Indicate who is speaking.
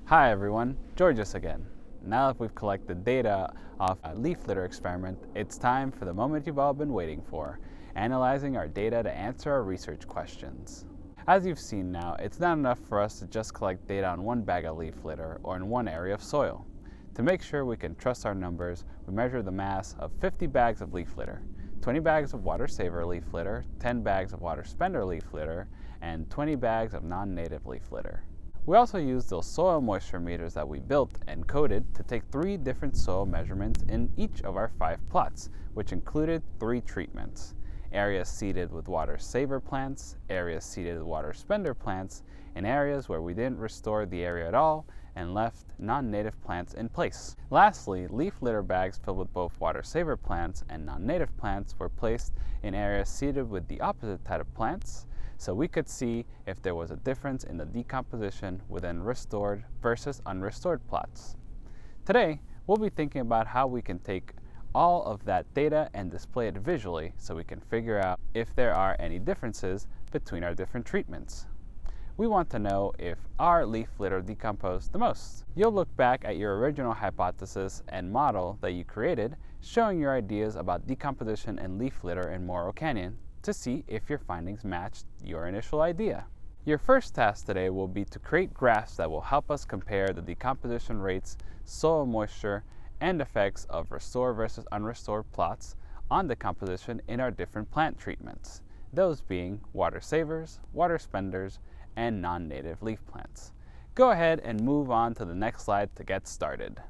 Speaker 1: Hi everyone, Georges again. Now that we've collected data off a leaf litter experiment, it's time for the moment you've all been waiting for, analyzing our data to answer our research questions. As you've seen now, it's not enough for us to just collect data on one bag of leaf litter or in one area of soil. To make sure we can trust our numbers, we measure the mass of 50 bags of leaf litter, 20 bags of water saver leaf litter, 10 bags of water spender leaf litter, and 20 bags of non-native leaf litter. We also used those soil moisture meters that we built and coded to take 3 different soil measurements in each of our 5 plots, which included 3 treatments: areas seeded with water saver plants, areas seeded with water spender plants, and areas where we didn't restore the area at all and left non-native plants in place. Lastly, leaf litter bags filled with both water saver plants and non-native plants were placed in areas seeded with the opposite type of plants, so we could see if there was a difference in the decomposition within restored versus unrestored plots. Today, we'll be thinking about how we can take all of that data and display it visually so we can figure out if there are any differences between our different treatments. We want to know if our leaf litter decomposed the most. You'll look back at your original hypothesis and model that you created, showing your ideas about decomposition in leaf litter in Morro Canyon to see if your findings matched your initial idea. Your first task today will be to create graphs that will help us compare the decomposition rates, soil moisture, and effects of restored versus unrestored plots on decomposition in our different plant treatments, those being water savers, water spenders, and non-native leaf plants. Go ahead and move on to the next slide to get started.